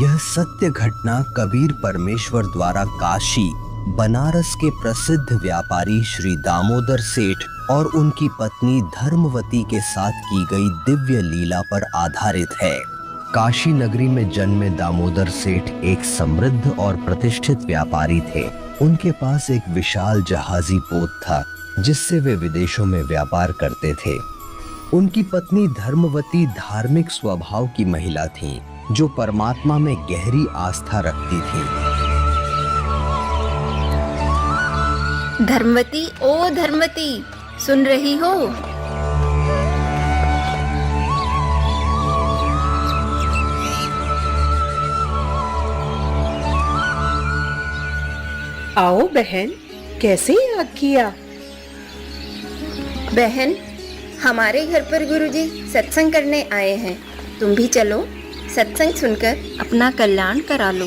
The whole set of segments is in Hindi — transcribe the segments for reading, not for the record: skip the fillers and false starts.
यह सत्य घटना कबीर परमेश्वर द्वारा काशी बनारस के प्रसिद्ध व्यापारी श्री दामोदर सेठ और उनकी पत्नी धर्मवती के साथ की गई दिव्य लीला पर आधारित है। काशी नगरी में जन्मे दामोदर सेठ एक समृद्ध और प्रतिष्ठित व्यापारी थे। उनके पास एक विशाल जहाजी पोत था जिससे वे विदेशों में व्यापार करते थे। उनकी पत्नी धर्मवती धार्मिक स्वभाव की महिला थीं, जो परमात्मा में गहरी आस्था रखती थीं। धर्मवती, ओ धर्मवती, सुन रही हो? आओ बहन, कैसे याद किया? बहन, हमारे घर पर गुरुजी सत्संग करने आए हैं। तुम भी चलो, सत्संग सुनकर अपना कल्याण करा लो।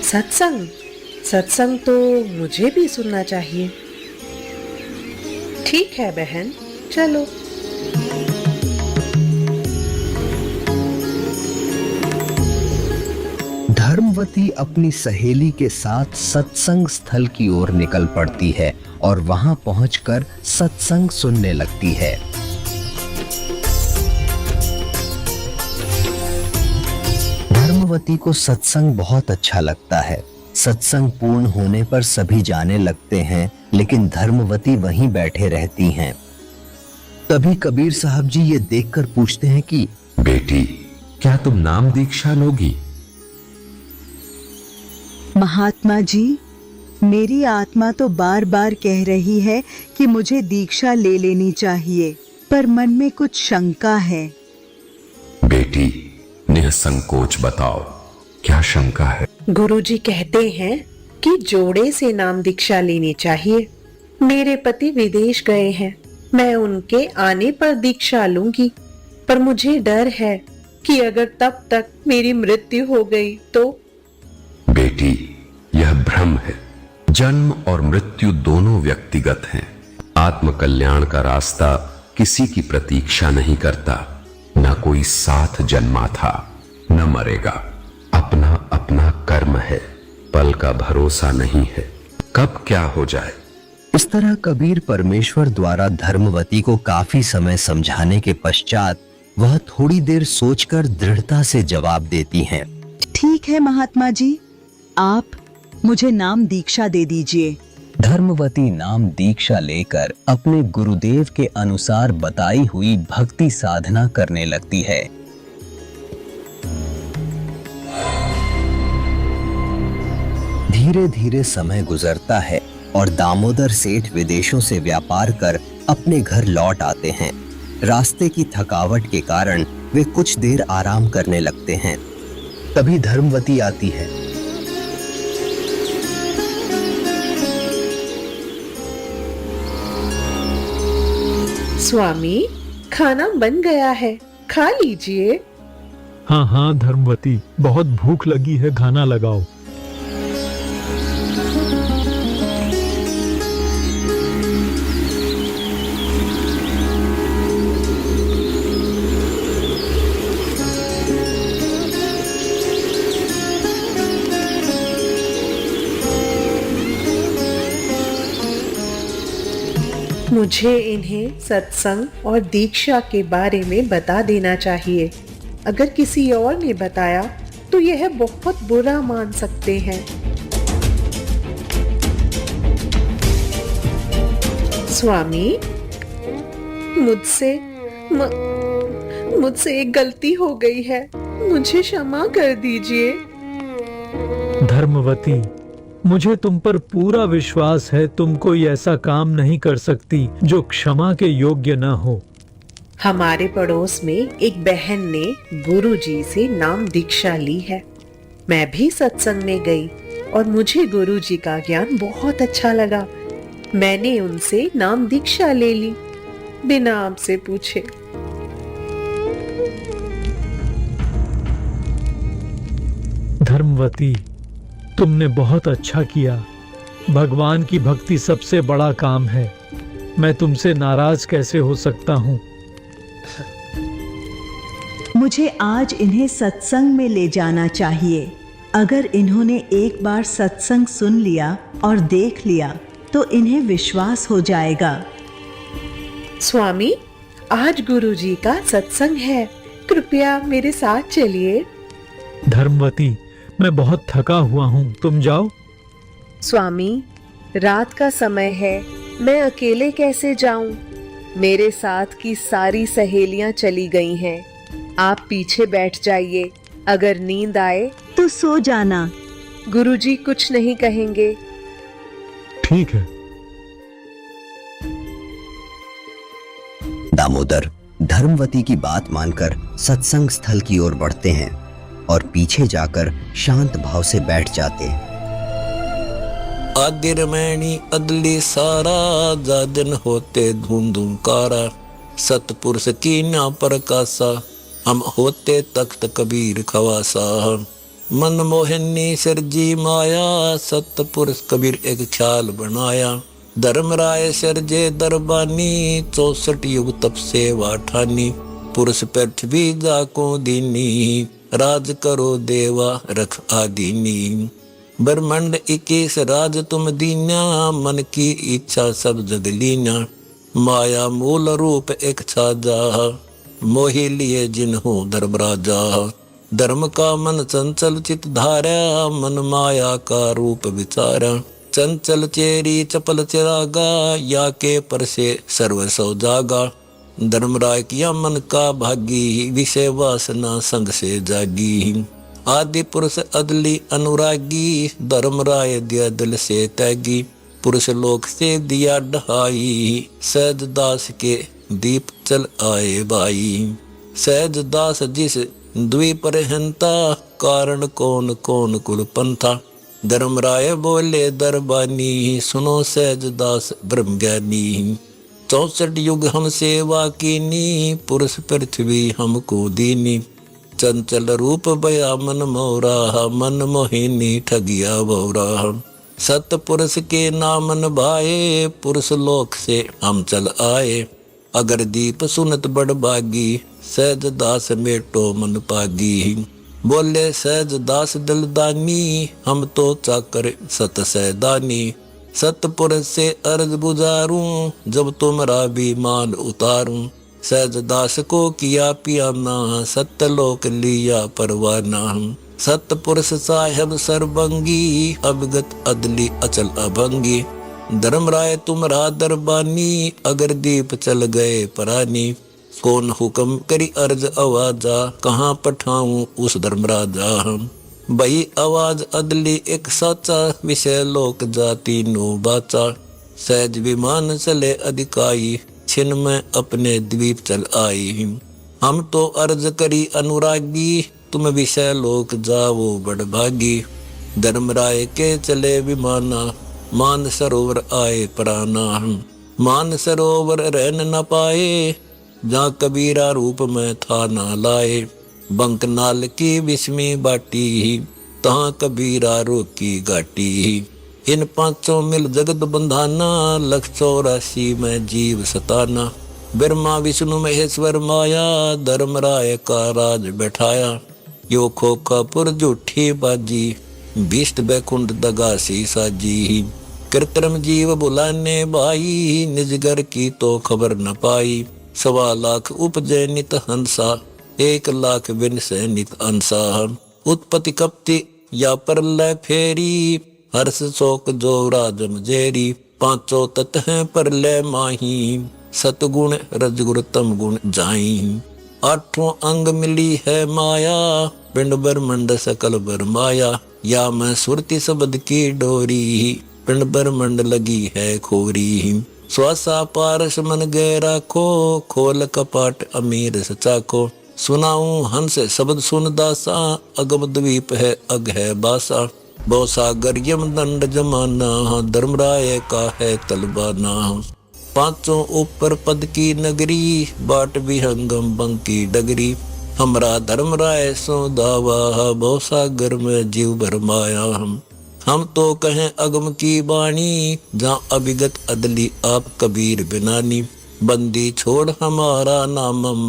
सत्संग? सत्संग तो मुझे भी सुनना चाहिए। ठीक है बहन, चलो। धर्मवती अपनी सहेली के साथ सत्संग स्थल की ओर निकल पड़ती है और वहां पहुंचकर सत्संग सुनने लगती है। धर्मवती को सत्संग बहुत अच्छा लगता है। सत्संग पूर्ण होने पर सभी जाने लगते हैं, लेकिन धर्मवती वहीं बैठे रहती हैं। तभी कबीर साहब जी ये देखकर पूछते हैं कि बेटी, क्या तुम नाम दीक्षा लोगी? महात्मा जी, मेरी आत्मा तो बार बार कह रही है कि मुझे दीक्षा ले लेनी चाहिए, पर मन में कुछ शंका है। बेटी, निसंकोच बताओ, क्या शंका है? गुरुजी कहते हैं कि जोड़े से नाम दीक्षा लेनी चाहिए। मेरे पति विदेश गए हैं, मैं उनके आने पर दीक्षा लूंगी, पर मुझे डर है कि अगर तब तक मेरी मृत्यु हो गई तो। बेटी, यह भ्रम है। जन्म और मृत्यु दोनों व्यक्तिगत हैं। आत्म कल्याण का रास्ता किसी की प्रतीक्षा नहीं करता। न कोई साथ जन्मा था, न मरेगा। अपना अपना कर्म है, पल का भरोसा नहीं है, कब क्या हो जाए। इस तरह कबीर परमेश्वर द्वारा धर्मवती को काफी समय समझाने के पश्चात वह थोड़ी देर सोचकर दृढ़ता से जवाब देती हैं। ठीक है महात्मा जी, आप मुझे नाम दीक्षा दे दीजिए। धर्मवती नाम दीक्षा लेकर अपने गुरुदेव के अनुसार बताई हुई भक्ति साधना करने लगती है। धीरे धीरे समय गुजरता है और दामोदर सेठ विदेशों से व्यापार कर अपने घर लौट आते हैं। रास्ते की थकावट के कारण वे कुछ देर आराम करने लगते हैं। तभी धर्मवती आती है। स्वामी, खाना बन गया है, खा लीजिए। हाँ हाँ धर्मवती, बहुत भूख लगी है, खाना लगाओ। मुझे इन्हें सत्संग और दीक्षा के बारे में बता देना चाहिए। अगर किसी और ने बताया तो यह बहुत बुरा मान सकते हैं। स्वामी, मुझसे एक गलती हो गई है, मुझे क्षमा कर दीजिए। धर्मवती, मुझे तुम पर पूरा विश्वास है, तुम कोई ऐसा काम नहीं कर सकती जो क्षमा के योग्य न हो। हमारे पड़ोस में एक बहन ने गुरुजी से नाम दीक्षा ली है। मैं भी सत्संग में गई और मुझे गुरुजी का ज्ञान बहुत अच्छा लगा। मैंने उनसे नाम दीक्षा ले ली, बिना आपसे पूछे। धर्मवती, तुमने बहुत अच्छा किया। भगवान की भक्ति सबसे बड़ा काम है। मैं तुमसे नाराज कैसे हो सकता हूँ? मुझे आज इन्हें सत्संग में ले जाना चाहिए। अगर इन्होंने एक बार सत्संग सुन लिया और देख लिया तो इन्हें विश्वास हो जाएगा। स्वामी, आज गुरुजी का सत्संग है, कृपया मेरे साथ चलिए। धर्मवती, मैं बहुत थका हुआ हूँ, तुम जाओ। स्वामी, रात का समय है, मैं अकेले कैसे जाऊं? मेरे साथ की सारी सहेलियां चली गई हैं। आप पीछे बैठ जाइए, अगर नींद आए तो सो जाना। गुरुजी कुछ नहीं कहेंगे। ठीक है। दामोदर धर्मवती की बात मानकर सत्संग स्थल की ओर बढ़ते हैं और पीछे जाकर शांत भाव से बैठ जाते हैं। आदि रमैनी अदली सारा, जाजन होते धूम धूमकारा, सतपुरुष की ना प्रकाशा, हम होते तख्त कबीर खवासा। मन मोहिनी सिरजी माया, सतपुरुष कबीर एक ख्याल बनाया। धर्मराय सिरजे दरबानी, 64 युग तप सेवा ठानी। पुरुष पृथ्वी जाको दीनी, राज करो देवा रख आदीनी। ब्रह्मांड 21 राज तुम दीना, मन की इच्छा सब जग लीना। माया मूल रूप एक छाजा, मोहि लिए जिन्हों धर्मराजा। धर्म का मन चंचल चित धारा, मन माया का रूप विचारा। चंचल चेरी चपल चिरागा, या के पर से सर्व सौ जागा। धर्मराय किया मन का भागी, विषय वासना संग से जागी। आदि पुरुष अदली अनुरागी, धर्मराय दिया दिल से त्यागी। पुरुष लोक से दिया ढहाई, सहज दास के दीप चल आए भाई। सहज दास जिस द्वीप रहंता, कारण कौन कौन कुल पंथा। धर्मराय बोले दरबानी, सुनो सहज दास ब्रह्म ज्ञानी। 64 युग हम सेवा कीनी, पुरुष पृथ्वी हमको दीनी। चंचल रूप बया मन मोरा, मन मोहिनी ठगिया भौरा। सतपुरुष के नाम भाए, पुरुष लोक से हम चल आए। अगर दीप सुनत बड़ बागी, सहज दास मेटो मन पागी। बोले सहज दास दिलदानी, हम तो चाकर सत सैदानी। सतपुरुष से अर्ज बुझारूं, जब तुमरा भी मान उतारूं। सहज दास को किया पियाना, सत्यलोक लिया परवाना। सतपुरुष साहेब सर्वंगी, अवगत अदली अचल अभंगी। धर्मराय तुमरा दरबानी, अगर दीप चल गए परानी। कौन हुक्म करी अर्ज आवाजा, कहाँ पठाऊं उस धर्मराजा। बही आवाज अदली एक साचा, विषय लोक जाति नो बाचा। सहज विमान चले अधिकाई, छिन में अपने द्वीप चल आई। हम तो अर्ज करी अनुरागी, तुम विषय लोक जाओ बड़ भागी। धर्मराय के चले विमाना, मान सरोवर आए प्राणा। मान सरोवर रहन न पाए, जहाँ कबीरा रूप में था ना लाए। बंक नाल की विस्मी बाटी, तहाँ कबीरा रोकी घाटी। इन पांचों मिल जगत बंधाना, 184 में जीव सताना। ब्रह्मा विष्णु महेश्वर माया, धर्मराय का राज बैठाया। यो खोखापुर झूठी बाजी, भीष्ट बैकुंठ दगासी साजी। कृत्रिम जीव बुलाने भाई, निजगर की तो खबर न पाई। 1.25 लाख उपजय नित हंसा, 1 लाख विनसे नित अंसा। उत्पत्ति कपति या परलय फेरी, हर्ष शोक जो राजम जेरी। पांचों तत् हैं परलय माही, सतगुण रजगुण तम गुण जाई। 8 अंग मिली है माया, पिंड ब्रह्मंड सकल बरमाया। या मैं सुरति शब्द की डोरी, पिंड ब्रह्मंड लगी है खोरी। श्वासा पारस मन गहरा को, खोल कपाट अमीर सचा को। सुनाऊं हंस शब्द सुन दासा, अगम द्वीप है अग है बासा। बहु सागर यम दंड जमाना, धर्मराय का है तलबाना। पांचों ऊपर पद की नगरी, बाट विहंगम बंकी डगरी। हमरा धर्मराय सो दावा, बहु सागर में जीव भरमाया। हम तो कहें अगम की बाणी, जहाँ अभिगत अदली आप कबीर बिनानी। बंदी छोड़ हमारा नामम,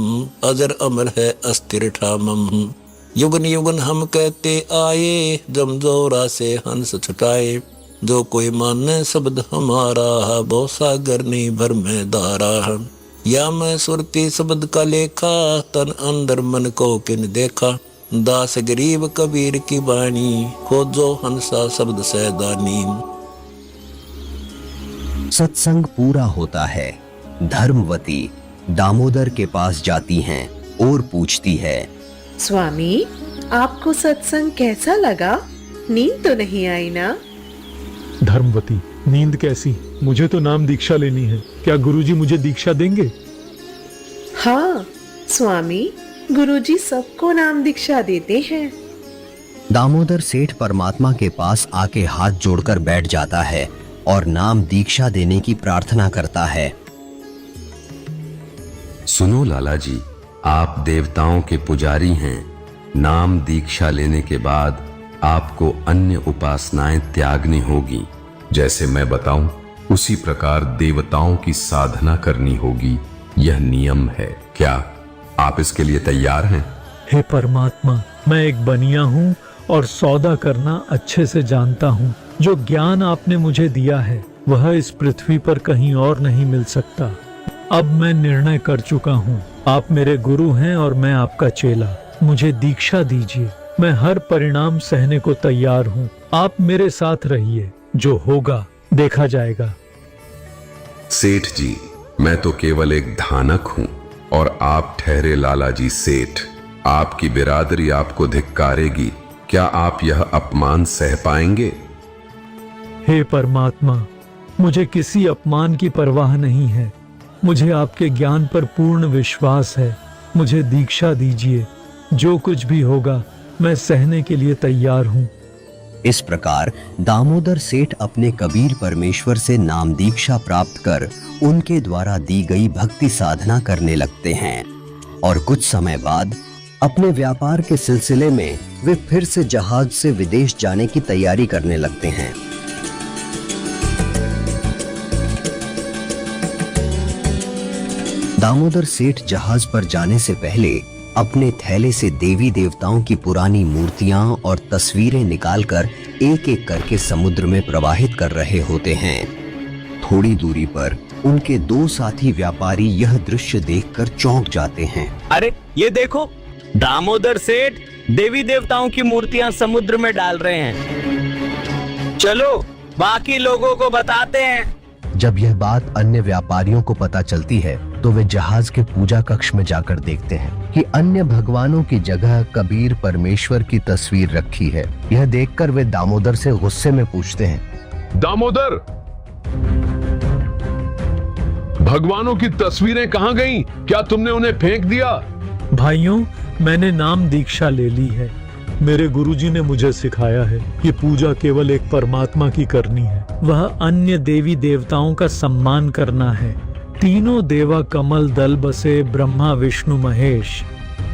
अजर अमर है अस्थिर ठामम। युगन युगन हम कहते आए, जमजोरा से हंस छुटाए। जो कोई माने शब्द हमारा, वो सागर नहीं भर में धारा। या मैं सुरती शब्द का लेखा, तन अंदर मन को किन देखा। दास गरीब कबीर की बाणी, खोजो हंसा शब्द सैदानी। सत्संग पूरा होता है। धर्मवती दामोदर के पास जाती हैं और पूछती है, स्वामी, आपको सत्संग कैसा लगा? नींद तो नहीं आई ना? धर्मवती, नींद कैसी? मुझे तो नाम दीक्षा लेनी है। क्या गुरुजी मुझे दीक्षा देंगे? हाँ स्वामी, गुरुजी सबको नाम दीक्षा देते हैं। दामोदर सेठ परमात्मा के पास आके हाथ जोड़कर बैठ जाता है और नाम दीक्षा देने की प्रार्थना करता है। सुनो लाला जी, आप देवताओं के पुजारी हैं। नाम दीक्षा लेने के बाद आपको अन्य उपासनाएं त्यागनी होगी। जैसे मैं बताऊं, उसी प्रकार देवताओं की साधना करनी होगी। यह नियम है। क्या आप इसके लिए तैयार हैं? हे परमात्मा, मैं एक बनिया हूँ और सौदा करना अच्छे से जानता हूँ। जो ज्ञान आपने मुझे दिया है वह इस पृथ्वी पर कहीं और नहीं मिल सकता। अब मैं निर्णय कर चुका हूँ। आप मेरे गुरु हैं और मैं आपका चेला। मुझे दीक्षा दीजिए। मैं हर परिणाम सहने को तैयार हूँ। आप मेरे साथ रहिए। जो होगा देखा जाएगा। सेठ जी, मैं तो केवल एक धानक हूं और आप ठहरे लाला जी सेठ। आपकी बिरादरी आपको धिक्कारेगी। क्या आप यह अपमान सह पाएंगे? हे परमात्मा, मुझे किसी अपमान की परवाह नहीं है। मुझे आपके ज्ञान पर पूर्ण विश्वास है। मुझे दीक्षा दीजिए। जो कुछ भी होगा मैं सहने के लिए तैयार हूँ। इस प्रकार दामोदर सेठ अपने कबीर परमेश्वर से नाम दीक्षा प्राप्त कर उनके द्वारा दी गई भक्ति साधना करने लगते हैं और कुछ समय बाद अपने व्यापार के सिलसिले में वे फिर से जहाज से विदेश जाने की तैयारी करने लगते हैं। दामोदर सेठ जहाज पर जाने से पहले अपने थैले से देवी देवताओं की पुरानी मूर्तियां और तस्वीरें निकालकर एक एक करके समुद्र में प्रवाहित कर रहे होते हैं। थोड़ी दूरी पर उनके दो साथी व्यापारी यह दृश्य देखकर चौंक जाते हैं। अरे ये देखो, दामोदर सेठ देवी देवताओं की मूर्तियां समुद्र में डाल रहे हैं। चलो बाकी लोगों को बताते हैं। जब यह बात अन्य व्यापारियों को पता चलती है तो वे जहाज के पूजा कक्ष में जाकर देखते हैं कि अन्य भगवानों की जगह कबीर परमेश्वर की तस्वीर रखी है। यह देखकर वे दामोदर से गुस्से में पूछते हैं, दामोदर, भगवानों की तस्वीरें कहाँ गईं? क्या तुमने उन्हें फेंक दिया? भाइयों, मैंने नाम दीक्षा ले ली है। मेरे गुरुजी ने मुझे सिखाया है कि पूजा केवल एक परमात्मा की करनी है। वह अन्य देवी देवताओं का सम्मान करना है। तीनों देवा कमल दल बसे ब्रह्मा विष्णु महेश।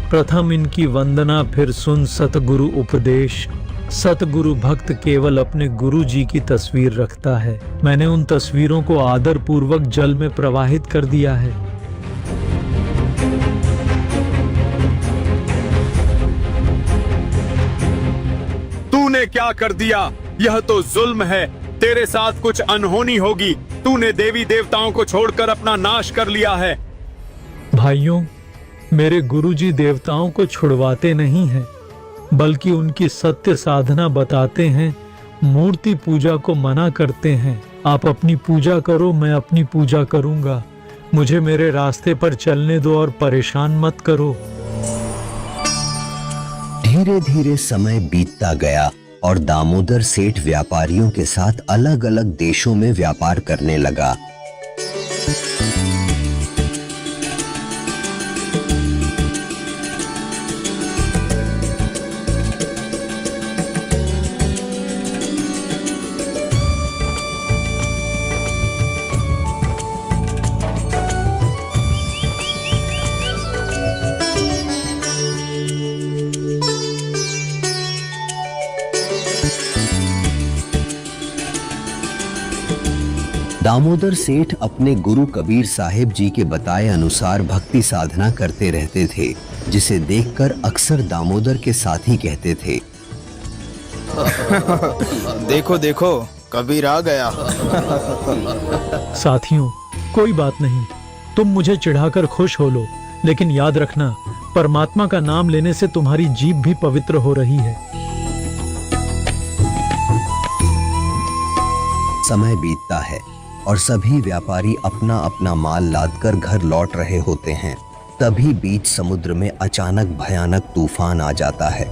प्रथम इनकी वंदना, फिर सुन सतगुरु उपदेश। सतगुरु भक्त केवल अपने गुरु जी की तस्वीर रखता है। मैंने उन तस्वीरों को आदर पूर्वक जल में प्रवाहित कर दिया है। तूने क्या कर दिया? यह तो जुल्म है। तेरे साथ कुछ अनहोनी होगी। तूने देवी देवताओं को छोड़कर अपना नाश कर लिया है। भाइयों, मेरे गुरुजी देवताओं को छुड़वाते नहीं हैं, बल्कि उनकी सत्य साधना बताते हैं। मूर्ति पूजा को मना करते हैं। आप अपनी पूजा करो, मैं अपनी पूजा करूंगा। मुझे मेरे रास्ते पर चलने दो और परेशान मत करो। धीरे धीरे समय बीतता गया और दामोदर सेठ व्यापारियों के साथ अलग अलग देशों में व्यापार करने लगा। दामोदर सेठ अपने गुरु कबीर साहिब जी के बताए अनुसार भक्ति साधना करते रहते थे, जिसे देखकर अक्सर दामोदर के साथी कहते थे, देखो देखो कबीर आ गया। साथियों, कोई बात नहीं, तुम मुझे चिढ़ाकर खुश हो लो, लेकिन याद रखना, परमात्मा का नाम लेने से तुम्हारी जीभ भी पवित्र हो रही है। समय बीतता है और सभी व्यापारी अपना अपना माल लादकर घर लौट रहे होते हैं। तभी बीच समुद्र में अचानक भयानक तूफान आ जाता है।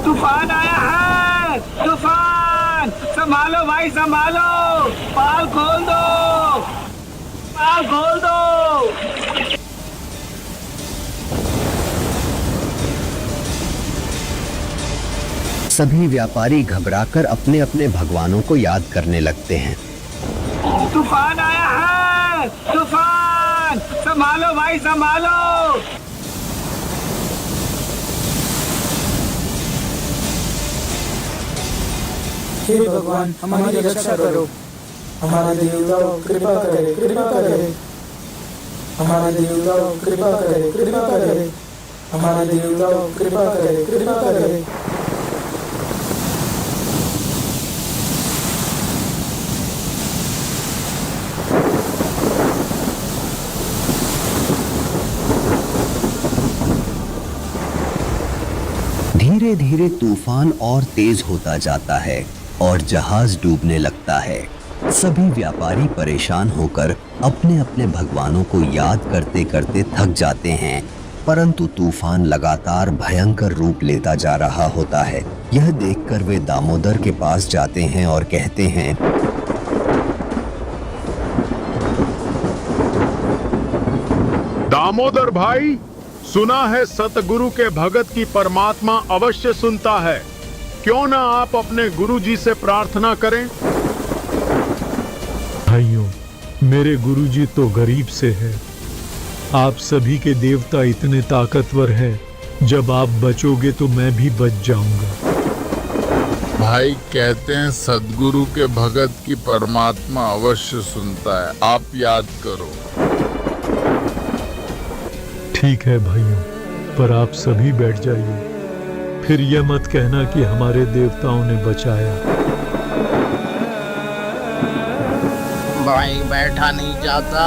तूफान आया है, तूफान! संभालो भाई, संभालो! पाल खोल दो, पाल खोल दो। सभी व्यापारी घबराकर अपने अपने भगवानों को याद करने लगते हैं। तूफान आया है, तूफान! संभालो भाई, संभालो! हे भगवान हमारी रक्षा करो, हमारे देवताओं कृपा करे, कृपा करे, हमारे देवताओं कृपा करे, कृपा करे, हमारे देवताओं कृपा करे, कृपा करे। धीरे धीरे तूफान और तेज होता जाता है और जहाज डूबने लगता है। सभी व्यापारी परेशान होकर अपने अपने भगवानों को याद करते करते थक जाते हैं, परंतु तूफान लगातार भयंकर रूप लेता जा रहा होता है। यह देखकर वे दामोदर के पास जाते हैं और कहते हैं, दामोदर भाई, सुना है सतगुरु के भगत की परमात्मा अवश्य सुनता है। क्यों ना आप अपने गुरु जी से प्रार्थना करें। भाइयों, मेरे गुरुजी तो गरीब से है। आप सभी के देवता इतने ताकतवर हैं, जब आप बचोगे तो मैं भी बच जाऊंगा। भाई कहते हैं सदगुरु के भगत की परमात्मा अवश्य सुनता है, आप याद करो। ठीक है भाइयों, पर आप सभी बैठ जाइए, फिर यह मत कहना कि हमारे देवताओं ने बचाया। भाई बैठा नहीं जाता,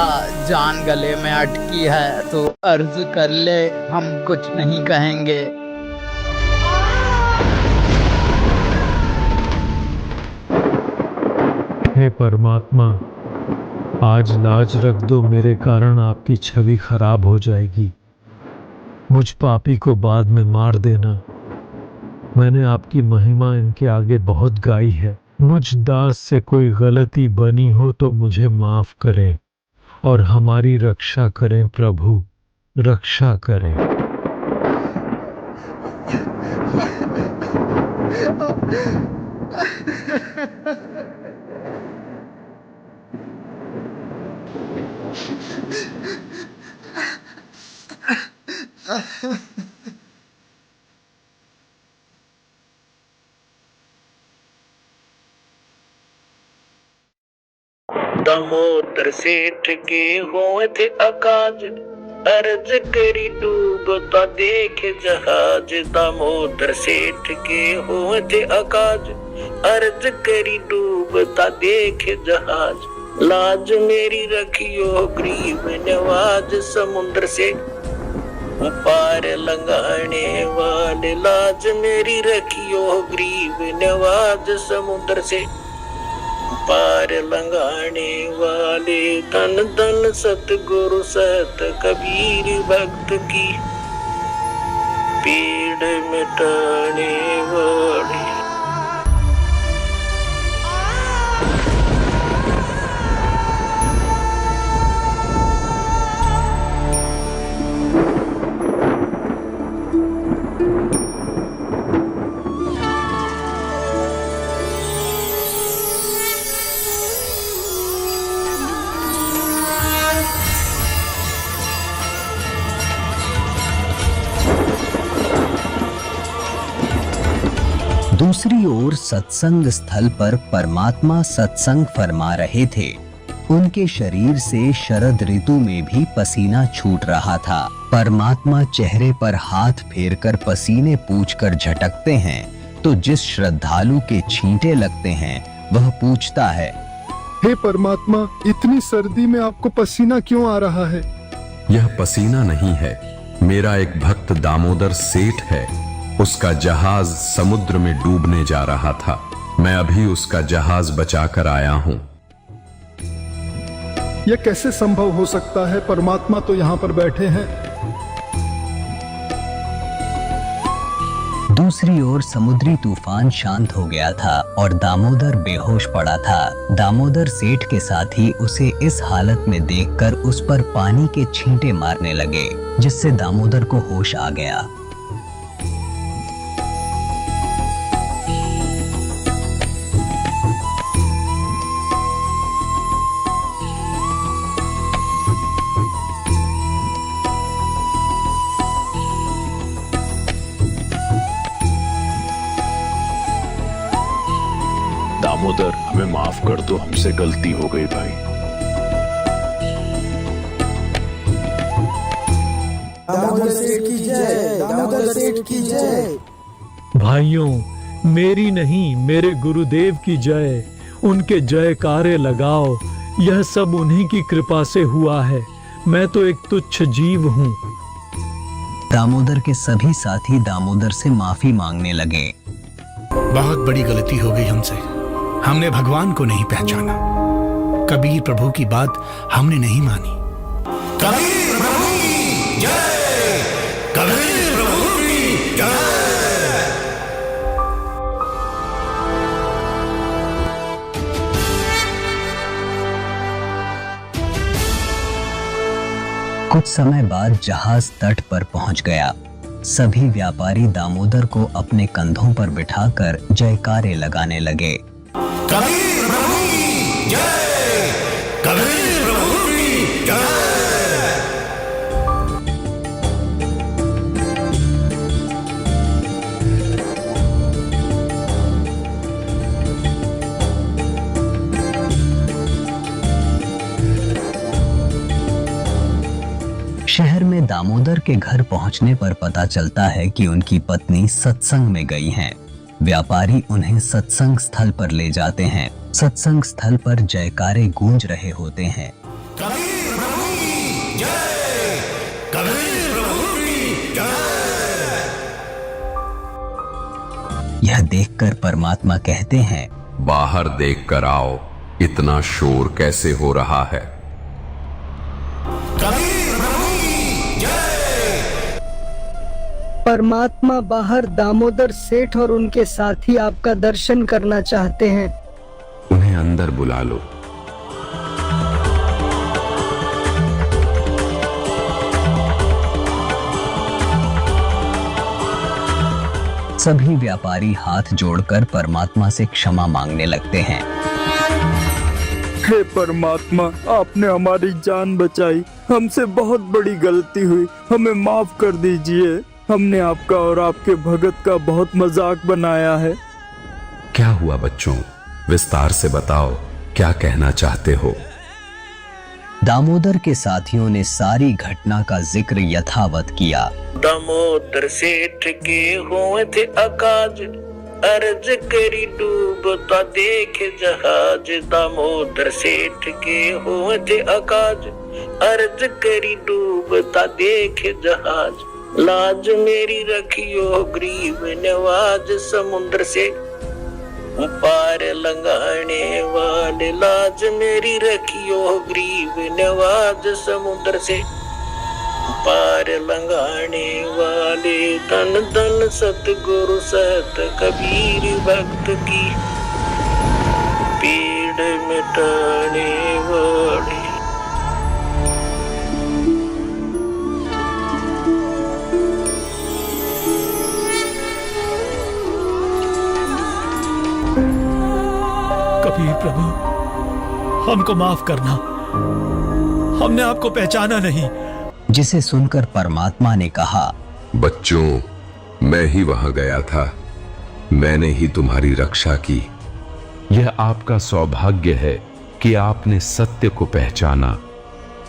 जान गले में अटकी है तो अर्ज कर ले, हम कुछ नहीं कहेंगे। हे परमात्मा, आज लाज रख दो, मेरे कारण आपकी छवि खराब हो जाएगी। मुझ पापी को बाद में मार देना। मैंने आपकी महिमा इनके आगे बहुत गाई है। मुझ दास से कोई गलती बनी हो तो मुझे माफ करें और हमारी रक्षा करें प्रभु, रक्षा करें। दामोदर सेठ के हुए थे अकाज, अर्ज करी डूबता देख जहाज। दामोदर सेठ के हुए थे अकाज, अर्ज करी डूबता देख जहाज। लाज मेरी रखियो ग्रीव नवाज, समुद्र से पार लंघाने वाले। लाज मेरी रखियो ग्रीव नवाज, समुद्र से पार लंघाने वाले। धन धन सतगुरु सत कबीर भक्त की, पीड़ मिटाने वाले। दूसरी ओर सत्संग स्थल पर परमात्मा सत्संग फरमा रहे थे। उनके शरीर से शरद ऋतु में भी पसीना छूट रहा था। परमात्मा चेहरे पर हाथ फेरकर पसीने पूछकर झटकते हैं तो जिस श्रद्धालु के छींटे लगते हैं वह पूछता है, हे परमात्मा, इतनी सर्दी में आपको पसीना क्यों आ रहा है? यह पसीना नहीं है, मेरा एक भक्त दामोदर सेठ है। उसका जहाज समुद्र में डूबने जा रहा था। मैं अभी उसका जहाज बचाकर आया हूँ। यह कैसे संभव हो सकता है? परमात्मा तो यहाँ पर बैठे हैं। दूसरी ओर समुद्री तूफान शांत हो गया था और दामोदर बेहोश पड़ा था। दामोदर सेठ के साथी उसे इस हालत में देखकर उस पर पानी के छींटे मारने लगे, जिससे दामोदर को होश आ गया। दामोदर, हमें माफ कर दो, हमसे गलती हो गई भाई। दामोदर सेठ की जय, दामोदर सेठ की जय। भाइयों, मेरी नहीं मेरे गुरुदेव की जय। उनके जयकारे लगाओ। यह सब उन्हीं की कृपा से हुआ है। मैं तो एक तुच्छ जीव हूँ। दामोदर के सभी साथी दामोदर से माफी मांगने लगे। बहुत बड़ी गलती हो गई हमसे। हमने भगवान को नहीं पहचाना। कबीर प्रभु की बात हमने नहीं मानी। कबीर प्रभु की जय, कबीर प्रभु की जय। कुछ समय बाद जहाज तट पर पहुंच गया। सभी व्यापारी दामोदर को अपने कंधों पर बिठाकर जयकारे लगाने लगे। कबीर प्रभु की जय, कबीर प्रभु की जय। शहर में दामोदर के घर पहुंचने पर पता चलता है कि उनकी पत्नी सत्संग में गई हैं। व्यापारी उन्हें सत्संग स्थल पर ले जाते हैं। सत्संग स्थल पर जयकारे गूंज रहे होते हैं। कबीर प्रभु की जय, कबीर प्रभु की जय। यह देखकर परमात्मा कहते हैं, बाहर देखकर आओ, इतना शोर कैसे हो रहा है? कबीर प्रभु की जय। परमात्मा बाहर दामोदर सेठ और उनके साथी आपका दर्शन करना चाहते हैं। उन्हें अंदर बुला लो। सभी व्यापारी हाथ जोड़कर परमात्मा से क्षमा मांगने लगते हैं। हे परमात्मा, आपने हमारी जान बचाई। हमसे बहुत बड़ी गलती हुई, हमें माफ कर दीजिए। हमने आपका और आपके भगत का बहुत मजाक बनाया है। क्या हुआ बच्चों, विस्तार से बताओ, क्या कहना चाहते हो? दामोदर के साथियों ने सारी घटना का जिक्र यथावत किया। दामोदर सेठ के हुए थे अकाज, अर्ज करी डूबता देख जहाज। दामोदर सेठ के हुए थे अकाज, अर्ज करी डूबता देख जहाज। लाज मेरी रखियो गरीब नवाज, समुद्र से पार लंघाने वाले। लाज मेरी रखियो गरीब नवाज, समुद्र से पार लंघाने वाले। धन धन सतगुरु सत कबीर भक्त की, पीड़ मिटाने वाले। कबीर प्रभु, हमको माफ करना, हमने आपको पहचाना नहीं। जिसे सुनकर परमात्मा ने कहा, बच्चों, मैं ही वहां गया था। मैंने ही तुम्हारी रक्षा की। यह आपका सौभाग्य है कि आपने सत्य को पहचाना।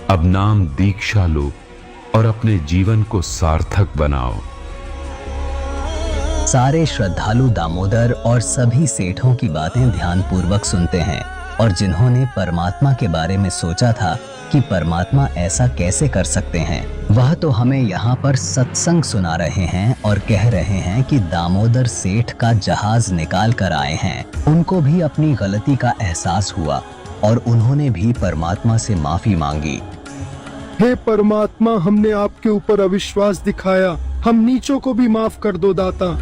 अब नाम दीक्षा लो और अपने जीवन को सार्थक बनाओ। सारे श्रद्धालु दामोदर और सभी सेठों की बातें ध्यानपूर्वक सुनते हैं और जिन्होंने परमात्मा के बारे में सोचा था कि परमात्मा ऐसा कैसे कर सकते हैं, वह तो हमें यहाँ पर सत्संग सुना रहे हैं और कह रहे हैं कि दामोदर सेठ का जहाज निकाल कर आए हैं। उनको भी अपनी गलती का एहसास हुआ और उन्होंने भी परमात्मा से माफी मांगी। हे परमात्मा, हमने आपके ऊपर अविश्वास दिखाया, हम नीचों को भी माफ कर दो दाता।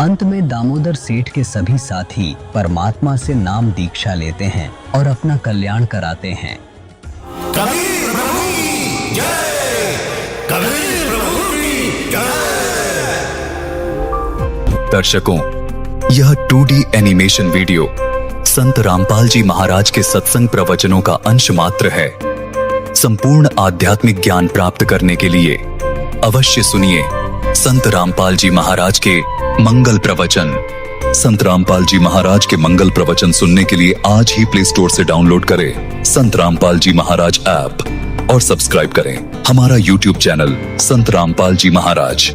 अंत में दामोदर सेठ के सभी साथी परमात्मा से नाम दीक्षा लेते हैं और अपना कल्याण कराते हैं। कबीर प्रभु की जय, कबीर प्रभु की जय। दर्शकों, यह 2D एनिमेशन वीडियो संत रामपाल जी महाराज के सत्संग प्रवचनों का अंश मात्र है। संपूर्ण आध्यात्मिक ज्ञान प्राप्त करने के लिए अवश्य सुनिए संत रामपाल जी महाराज के मंगल प्रवचन। संत रामपाल जी महाराज के मंगल प्रवचन सुनने के लिए आज ही प्ले स्टोर से डाउनलोड करें संत रामपाल जी महाराज ऐप और सब्सक्राइब करें हमारा YouTube चैनल संत रामपाल जी महाराज।